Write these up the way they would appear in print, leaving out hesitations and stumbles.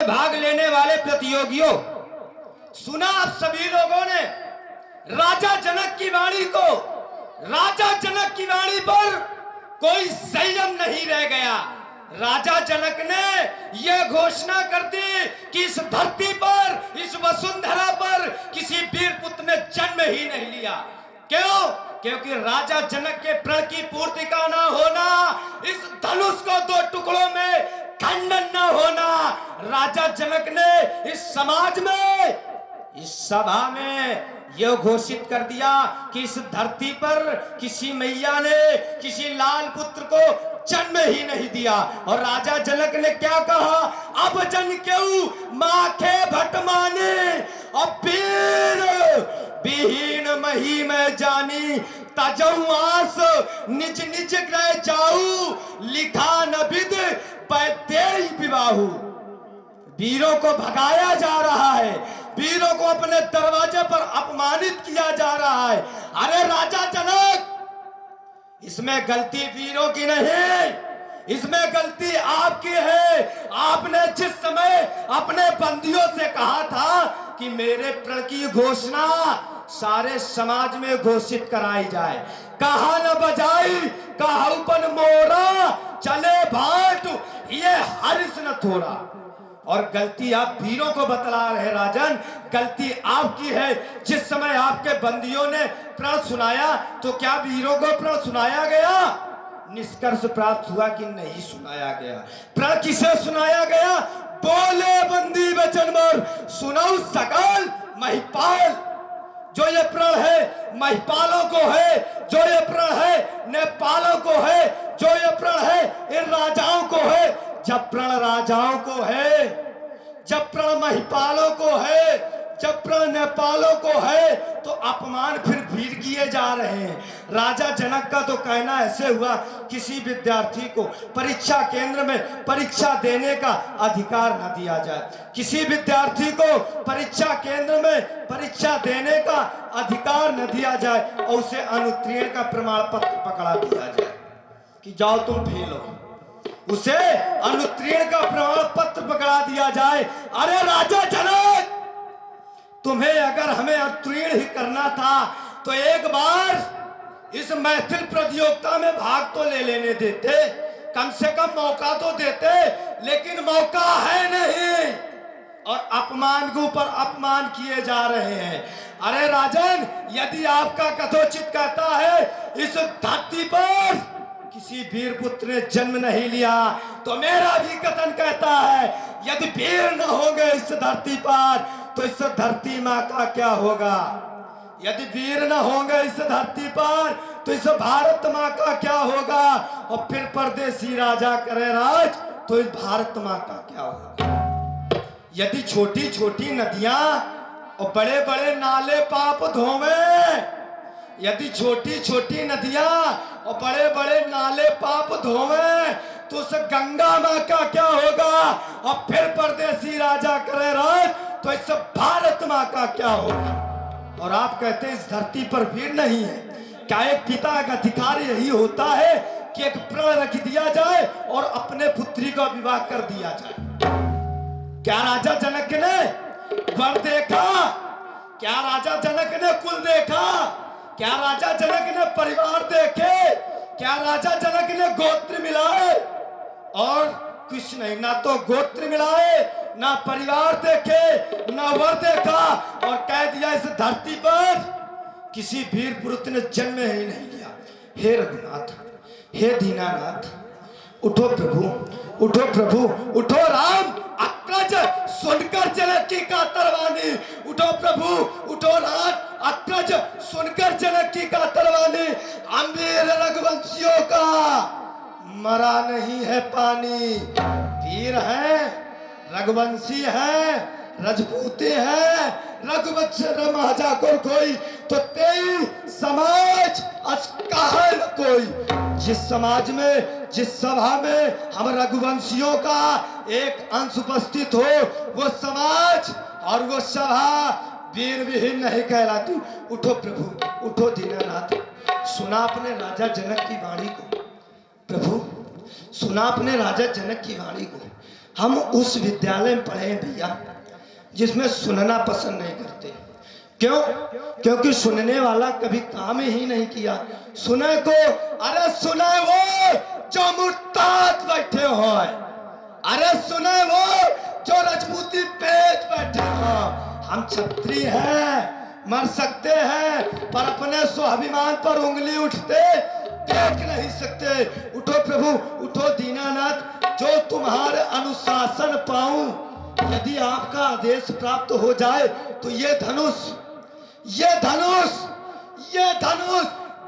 भाग लेने वाले प्रतियोगियों, सुना आप सभी लोगों ने राजा जनक की वाणी को। राजा जनक की वाणी पर कोई संयम नहीं रह गया। राजा जनक ने यह घोषणा कर दी कि इस धरती पर, इस वसुंधरा पर किसी वीर पुत्र ने जन्म ही नहीं लिया। क्यों? क्योंकि राजा जनक के प्रण की पूर्ति का ना होना, इस धनुष को दो टुकड़ों में खंडन न होना, राजा जनक ने इस समाज में, इस सभा में यह घोषित कर दिया कि इस धरती पर किसी मैया ने किसी लाल पुत्र को जन्म ही नहीं दिया। और राजा जनक ने क्या कहा? अब जन क्यों माखे भट माने, अब वीर विहीन मही में जानी, तजऊ आस निज निज ग्रह जाऊ, लिखा न विद पैदेई विवाहु। वीरों को भगाया जा रहा है, वीरों को अपने दरवाजे पर अपमानित किया जा रहा है। अरे राजा जनक, इसमें गलती वीरों की नहीं, इसमें गलती आपकी है। आपने जिस समय अपने बंदियों से कहा था कि मेरे प्रण की घोषणा सारे समाज में घोषित कराई जाए, कहा न बजाई कहाउपन मोरा, चले भाट ये हरिस न थोड़ा। और गलती आप वीरों को बतला रहे राजन, गलती आपकी है। जिस समय आपके बंदियों ने प्रण सुनाया तो क्या वीरों को प्रण सुनाया गया? निष्कर्ष प्राप्त हुआ कि नहीं सुनाया गया। प्रण किसे सुनाया गया? बोले बंदी वचन मर सुनाऊ सकल महिपाल। जो ये प्रण है महिपालों को है, जो ये प्रण है नेपालों को है, जो ये प्रण है इन राजाओं को है। जब प्रण राजाओं को है, जब प्रण महिपालों को है, जब प्रण नेपालों को है, तो अपमान फिर वीर किए जा रहे हैं। राजा जनक का तो कहना ऐसे हुआ, किसी विद्यार्थी को परीक्षा केंद्र में परीक्षा देने का अधिकार न दिया जाए, किसी विद्यार्थी को परीक्षा केंद्र में परीक्षा देने का अधिकार न दिया जाए, और उसे अनुत्तीर्ण का प्रमाण पत्र पकड़ा दिया जाए कि जाओ तुम फेल हो, उसे अनुत्तीर्ण का प्रमाण पत्र पकड़ा दिया जाए। अरे राजा जनक, तुम्हें अगर हमें उत्तीर्ण ही करना था तो एक बार इस मैथिल प्रतियोगिता में भाग तो ले लेने देते, कम से कम मौका तो देते, लेकिन मौका है नहीं और अपमान के ऊपर अपमान किए जा रहे हैं। अरे राजन, यदि आपका कथोचित कहता है इस धरती पर किसी वीर पुत्र ने जन्म नहीं लिया, तो मेरा भी कथन कहता है यदि वीर न होंगे इस धरती पर तो इस धरती माँ का क्या होगा? यदि वीर न होंगे इस धरती पर तो इस भारत माँ का क्या होगा? और फिर परदेसी राजा करे राज तो इस भारत माँ का क्या होगा? यदि छोटी छोटी नदियां और बड़े बड़े नाले पाप धोवे, यदि छोटी छोटी नदियां और बड़े बड़े नाले पाप धोवे, तो उस गंगा माँ का क्या होगा? और फिर परदेसी राजा करे राज तो इस भारत माँ का क्या होगा? और आप कहते हैं इस धरती पर वीर नहीं है। क्या एक पिता का अधिकार यही होता है कि एक प्रण रख दिया जाए और अपने पुत्री का विवाह कर दिया जाए? क्या राजा जनक ने वर देखा? क्या राजा जनक ने कुल देखा? क्या राजा जनक ने परिवार देखे? क्या राजा जनक ने गोत्र मिलाए? और कुछ नहीं, ना तो गोत्र मिलाए, ना परिवार देखे, ना वर देखा, और कह दिया इस धरती पर किसी वीर पुरुष ने जन्म ही नहीं लिया। हे रघुनाथ, हे दीनानाथ, उठो प्रभु, उठो प्रभु, उठो राम, अग्रज सुनकर जनक की कातरवानी। उठो प्रभु, उठो राम, अग्रज सुनकर जनक की कातरवानी। अमीर रघुवंशियों का मरा नहीं है पानी। वीर है, रघुवंशी है, रजपूती है, रघुवंश रमाजा को कोई तो तेई समाज अस्काहल कोई। जिस समाज में, जिस सभा में हम रघुवंशियों का एक अंश उपस्थित हो, वो समाज और वो सभा वीर विहीन नहीं कहलाती। उठो प्रभु, उठो दीनानाथ, सुना अपने राजा जनक की वाणी को। प्रभु, सुना अपने राजा जनक की वाणी को। हम उस विद्यालय में पढ़े भैया जिसमें सुनना पसंद नहीं करते। क्यों? क्योंकि सुनने वाला कभी काम ही नहीं किया। सुने को, अरे सुने वो जो मुर्ताद बैठे हो, अरे सुने वो जो राजपूती पेट बैठे हो। हम क्षत्रिय हैं, मर सकते हैं, पर अपने स्वाभिमान पर उंगली उठते देख नहीं सकते। उठो प्रभु, उठो दीनानाथ, जो तुम्हारे अनुशासन पाऊं। यदि आपका आदेश प्राप्त हो जाए तो ये धनुष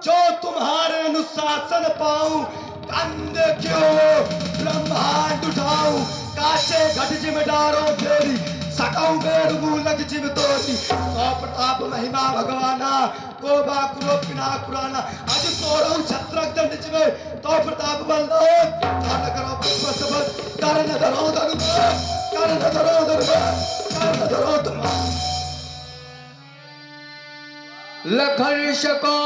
जो तुम्हारे अनुशासन पाऊं, कंधे क्यों ब्रह्मांड उठाऊं, काचे घट जिम डारो फेरी, सकाऊं बेर मूलक जिम तोड़ी। तो प्रताप महिमा भगवाना, को बाकुरो पिना पुराना, आज तोड़ो छत्रक दंड जिमे, तो प्रताप बल्लो, तान करो पुष्पसबत, कर्ण धरो धनुष, कर्ण धरो धनुष, कर्ण धरो धनुष। लखर्ष को